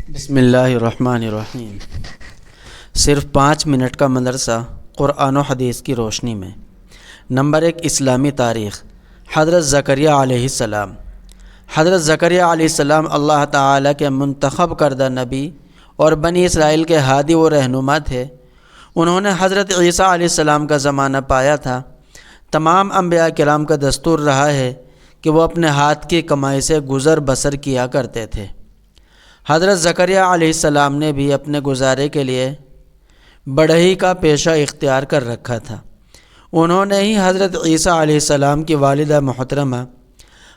بسم اللہ الرحمن الرحیم۔ صرف 5 منٹ کا مدرسہ قرآن و حدیث کی روشنی میں۔ نمبر 1، اسلامی تاریخ۔ حضرت زکریا علیہ السلام۔ حضرت زکریا علیہ السلام اللہ تعالیٰ کے منتخب کردہ نبی اور بنی اسرائیل کے ہادی و رہنما تھے۔ انہوں نے حضرت عیسیٰ علیہ السلام کا زمانہ پایا تھا۔ تمام انبیاء کرام کا دستور رہا ہے کہ وہ اپنے ہاتھ کی کمائی سے گزر بسر کیا کرتے تھے۔ حضرت زکریا علیہ السلام نے بھی اپنے گزارے کے لیے بڑھئی کا پیشہ اختیار کر رکھا تھا۔ انہوں نے ہی حضرت عیسیٰ علیہ السلام کی والدہ محترمہ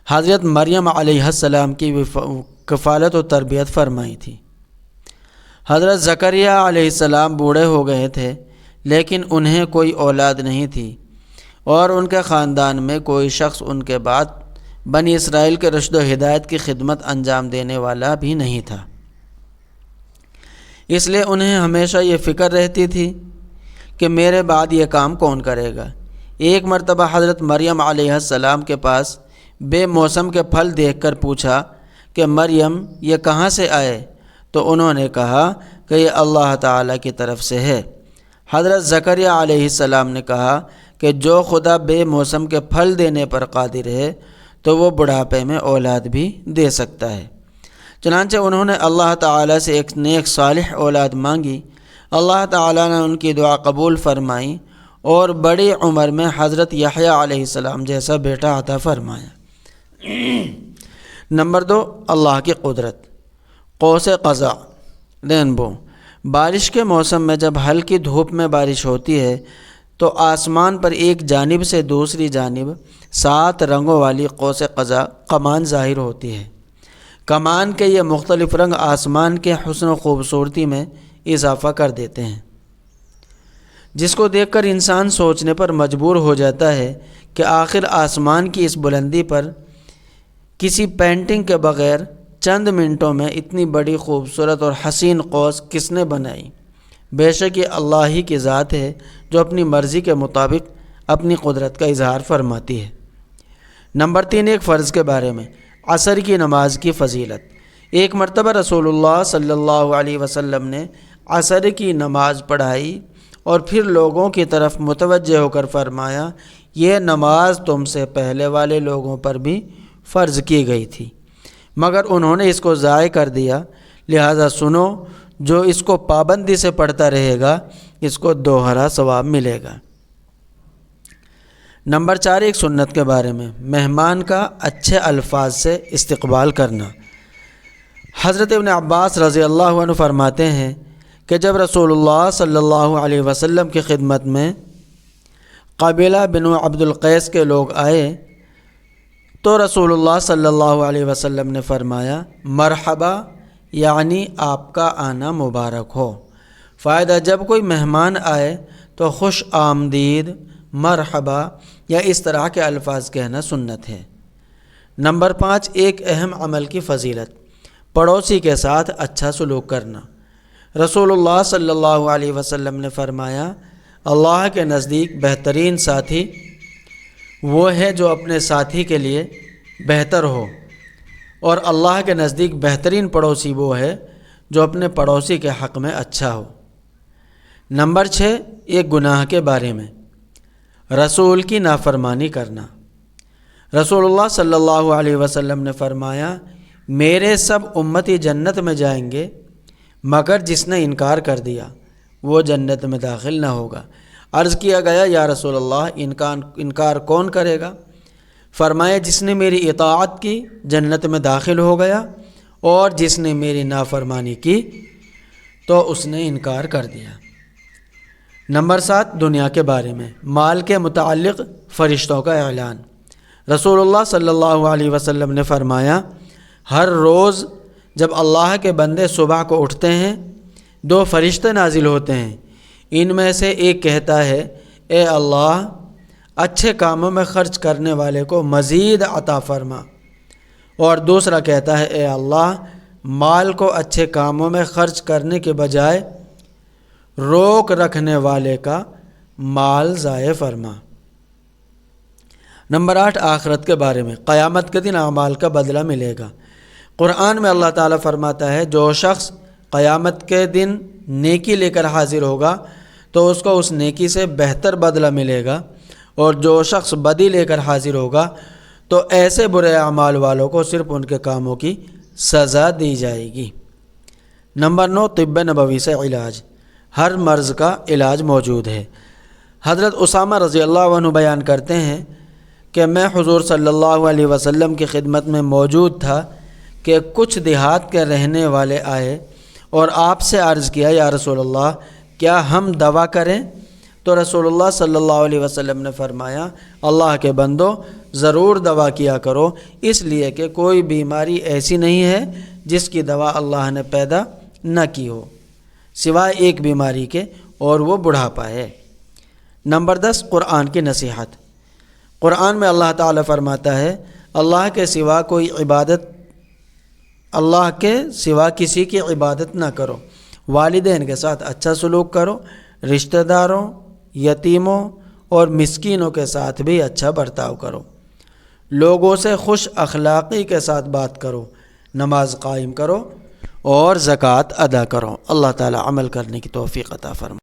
حضرت مریم علیہ السلام کی کفالت و تربیت فرمائی تھی۔ حضرت زکریا علیہ السلام بوڑھے ہو گئے تھے، لیکن انہیں کوئی اولاد نہیں تھی اور ان کے خاندان میں کوئی شخص ان کے بعد بنی اسرائیل کے رشد و ہدایت کی خدمت انجام دینے والا بھی نہیں تھا۔ اس لیے انہیں ہمیشہ یہ فکر رہتی تھی کہ میرے بعد یہ کام کون کرے گا۔ ایک مرتبہ حضرت مریم علیہ السلام کے پاس بے موسم کے پھل دیکھ کر پوچھا کہ مریم یہ کہاں سے آئے؟ تو انہوں نے کہا کہ یہ اللہ تعالیٰ کی طرف سے ہے۔ حضرت زکریا علیہ السلام نے کہا کہ جو خدا بے موسم کے پھل دینے پر قادر ہے تو وہ بڑھاپے میں اولاد بھی دے سکتا ہے۔ چنانچہ انہوں نے اللہ تعالیٰ سے ایک نیک صالح اولاد مانگی۔ اللہ تعالیٰ نے ان کی دعا قبول فرمائی اور بڑی عمر میں حضرت یحییٰ علیہ السلام جیسا بیٹا عطا فرمایا۔ نمبر 2، اللہ کی قدرت۔ قوس قزح، رینبو۔ بارش کے موسم میں جب ہلکی دھوپ میں بارش ہوتی ہے تو آسمان پر ایک جانب سے دوسری جانب 7 رنگوں والی قوس قزح کمان ظاہر ہوتی ہے۔ کمان کے یہ مختلف رنگ آسمان کے حسن و خوبصورتی میں اضافہ کر دیتے ہیں، جس کو دیکھ کر انسان سوچنے پر مجبور ہو جاتا ہے کہ آخر آسمان کی اس بلندی پر کسی پینٹنگ کے بغیر چند منٹوں میں اتنی بڑی خوبصورت اور حسین قوس کس نے بنائی؟ بے شک یہ اللہ ہی کی ذات ہے جو اپنی مرضی کے مطابق اپنی قدرت کا اظہار فرماتی ہے۔ نمبر 3، ایک فرض کے بارے میں۔ عصر کی نماز کی فضیلت۔ ایک مرتبہ رسول اللہ صلی اللہ علیہ وسلم نے عصر کی نماز پڑھائی اور پھر لوگوں کی طرف متوجہ ہو کر فرمایا، یہ نماز تم سے پہلے والے لوگوں پر بھی فرض کی گئی تھی، مگر انہوں نے اس کو ضائع کر دیا، لہذا سنو، جو اس کو پابندی سے پڑھتا رہے گا اس کو دوہرا ثواب ملے گا۔ نمبر 4، ایک سنت کے بارے میں۔ مہمان کا اچھے الفاظ سے استقبال کرنا۔ حضرت ابن عباس رضی اللہ عنہ فرماتے ہیں کہ جب رسول اللہ صلی اللہ علیہ وسلم کی خدمت میں قبیلہ بنو عبد القیس کے لوگ آئے تو رسول اللہ صلی اللہ علیہ وسلم نے فرمایا، مرحبا، یعنی آپ کا آنا مبارک ہو۔ فائدہ، جب کوئی مہمان آئے تو خوش آمدید، مرحبا یا اس طرح کے الفاظ کہنا سنت ہے۔ نمبر 5، ایک اہم عمل کی فضیلت۔ پڑوسی کے ساتھ اچھا سلوک کرنا۔ رسول اللہ صلی اللہ علیہ وسلم نے فرمایا، اللہ کے نزدیک بہترین ساتھی وہ ہے جو اپنے ساتھی کے لیے بہتر ہو، اور اللہ کے نزدیک بہترین پڑوسی وہ ہے جو اپنے پڑوسی کے حق میں اچھا ہو۔ نمبر 6، ایک گناہ کے بارے میں۔ رسول کی نافرمانی کرنا۔ رسول اللہ صلی اللہ علیہ وسلم نے فرمایا، میرے سب امتی جنت میں جائیں گے مگر جس نے انکار کر دیا وہ جنت میں داخل نہ ہوگا۔ عرض کیا گیا، یا رسول اللہ، انکار کون کرے گا؟ فرمایا، جس نے میری اطاعت کی جنت میں داخل ہو گیا، اور جس نے میری نافرمانی کی تو اس نے انکار کر دیا۔ نمبر 7، دنیا کے بارے میں۔ مال کے متعلق فرشتوں کا اعلان۔ رسول اللہ صلی اللہ علیہ وسلم نے فرمایا، ہر روز جب اللہ کے بندے صبح کو اٹھتے ہیں 2 فرشتے نازل ہوتے ہیں، ان میں سے ایک کہتا ہے، اے اللہ، اچھے کاموں میں خرچ کرنے والے کو مزید عطا فرما، اور دوسرا کہتا ہے، اے اللہ، مال کو اچھے کاموں میں خرچ کرنے کے بجائے روک رکھنے والے کا مال ضائع فرما۔ نمبر 8، آخرت کے بارے میں۔ قیامت کے دن اعمال کا بدلہ ملے گا۔ قرآن میں اللہ تعالیٰ فرماتا ہے، جو شخص قیامت کے دن نیکی لے کر حاضر ہوگا تو اس کو اس نیکی سے بہتر بدلہ ملے گا، اور جو شخص بدی لے کر حاضر ہوگا تو ایسے برے اعمال والوں کو صرف ان کے کاموں کی سزا دی جائے گی۔ نمبر 9، طب نبوی سے علاج۔ ہر مرض کا علاج موجود ہے۔ حضرت اسامہ رضی اللہ عنہ بیان کرتے ہیں کہ میں حضور صلی اللہ علیہ وسلم کی خدمت میں موجود تھا کہ کچھ دیہات کے رہنے والے آئے اور آپ سے عرض کیا، یا رسول اللہ کیا ہم دوا کریں؟ تو رسول اللہ صلی اللہ علیہ وسلم نے فرمایا، اللہ کے بندو ضرور دوا کیا کرو، اس لیے کہ کوئی بیماری ایسی نہیں ہے جس کی دوا اللہ نے پیدا نہ کی ہو سوائے ایک بیماری کے، اور وہ بڑھاپا ہے۔ نمبر 10، قرآن کی نصیحت۔ قرآن میں اللہ تعالیٰ فرماتا ہے، اللہ کے سوا کسی کی عبادت نہ کرو، والدین کے ساتھ اچھا سلوک کرو، رشتہ داروں، یتیموں اور مسکینوں کے ساتھ بھی اچھا برتاؤ کرو، لوگوں سے خوش اخلاقی کے ساتھ بات کرو، نماز قائم کرو اور زکوٰۃ ادا کرو۔ اللہ تعالیٰ عمل کرنے کی توفیق عطا فرمائے۔